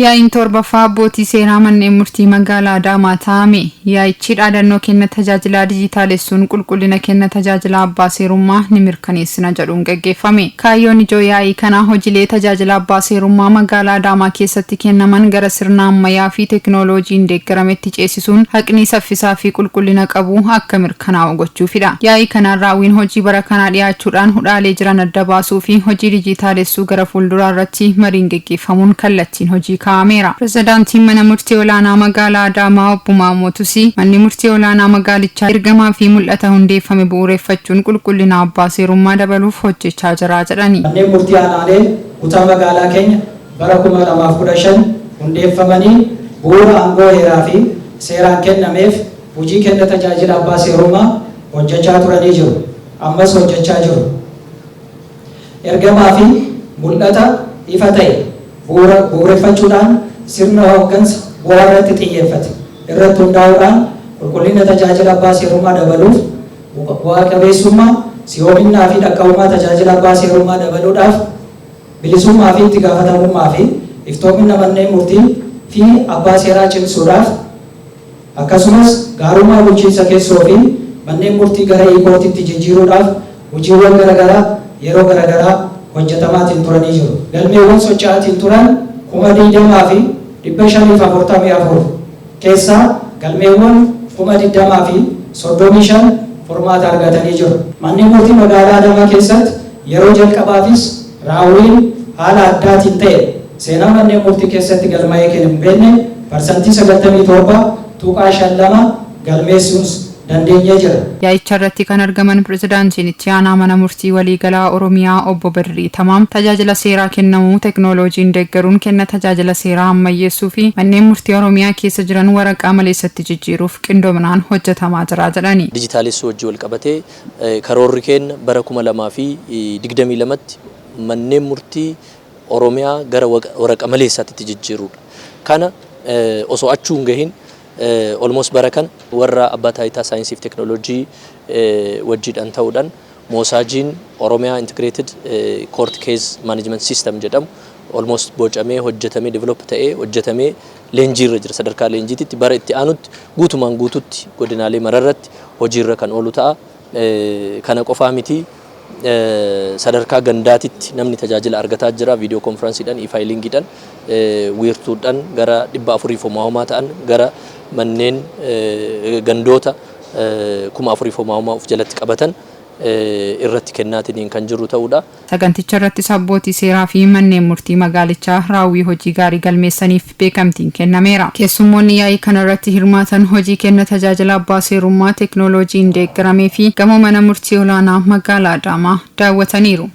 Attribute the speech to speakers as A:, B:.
A: Yaa'iin torbaffaa abbootii seeraa manneen murtii magaalaa Adaamaa taa'ame. Yaa'ichi dhaadannoo kenna tajaajila dijitaalessuun qulqullina kenna tajaajila abbaa seerummaa ni mirkaneessina jedhuun gaggeeffame. Kaayyoon ijoo yaa'ii kanaa hojiilee tajaajila abbaa seerummaa magaalaa Adaamaa keessatti kennaman gara sirna ammayyaa fi teekinooloojiin deeggarametti ceesisuun haqni saffisaa fi qulqullina qabu akka mirkanaa'u gochuufidha. Yaa'ii kanaan raawwiin hojii bara kanaa dhiyaachuudhaan hudhaalee jiran adda baasuu fi hojii dijitaalessuu gara fuulduraa irratti mariin gaggeeffamuun kallattiin hojii kaa'ameera. Pirezidaantiin mana murtii olaanaa magaalaa Adaamaa obbo Maamotusi manni murtii olaanaa magaalichaa ergamaa fi mul'ata hundeeffame bu'uureffachuun qulqullina abbaa seerummaa dabaluuf hojjechaa jira jedhani.
B: Manneen murtii aanaalee kutaa magaalaa keenya bara 2015 hundeeffamanii bu'uura aangoo heeraa fi seeraan kennameef hojii kenna tajaajila abbaa seerummaa hojjechaa turanii jiru. Ammas hojjechaa jiru. Ergamaa fi mul'ata ifa ta'e bu'uureffachuudhaan sirna hooggansa bu'aa irratti xiyyeeffate irratti hundaa'uudhaan qulqullina tajaajila abbaa seerummaa dabaluuf bu'aa qabeessummaa si'oominaa fi dhaqqabummaa tajaajila abbaa seerummaa dabaluudhaaf bilisummaa fi itti gaafatamummaa fi iftoomina manneen murtii fi abbaa seeraa cimsuudhaaf akkasumas gaarummaa bulchiinsa keessoo fi manneen murtii gara hiikootiitti jijjiiruudhaaf hojiiwwan garaagaraa yeroo garaagaraa hojjetamaatiin turanii jiru. Galmeewwan socho'aatiin turan 20,000 fi 544 keessaa galmeewwan 20,000 fi 35 furmaata argatanii jiru. Manneen murtii magaalaa Adaamaa keessatti yeroo jalqabaafis raawwiin haala addaatiin ta'e seenaa manneen murtii keessatti galmaa'ee kan hin beekne parsantii 97.52 galmeessuus dandeenyee jira.
A: Yaa'icha irratti kan argaman pirezidaantiin itti aanaa mana murtii waliigalaa Oromiyaa obbo Birrii Tamaam tajaajila seeraa kennamuu teekinooloojiin deeggaruun kenna tajaajila seeraa ammayyeessuu fi manneen murtii Oromiyaa keessa jiran waraqaa maleessatti jijjiiruuf qindoominaan hojjetamaa jira jedhani.
C: Dijitaalessuu wajjin wal qabatee karoorri keenya bara 2022tti manneen murtii Oromiyaa gara waraqaa maleessaatti jijjiiruudha. Kana osoo achuun gahin almost barakan warra abbaa taayitaa saayinsii fi teekinooloojii wajjiidhaan ta'uudhaan moosaajiin Oromiyaa Integrated Court Case Management System jedhamu almost bocamee hojjetamee develop ta'ee hojjetamee leenjiirra jira sadarkaa leenjiititti bara itti aanutti guutumaan guututti godinaalee mararratti hojiirra kan oolu ta'a. Kana qofaa miti sadarkaa gandaatitti namni tajaajila argataa jira viidiyoo konferansiidhaan e-faayilingiidhaan wiirtuudhaan gara 400 ta'an gara manneen gandoota 4,000 of jalatti qabatan irratti kennaatiin kan jiru ta'uudha.
A: Saganticha irratti abbootii seeraa fi manneen murtii magaalichaa raawwii hojii gaarii galmeessaniif beekamtiin kennameera. Keessummoonni yaa'ii kana irratti hirmaatan hojii kenna tajaajila abbaa seerummaa teekinooloojiin deeggaramee fi gamoo mana murtii olaanaa magaalaa Adaamaa daawwataniiru.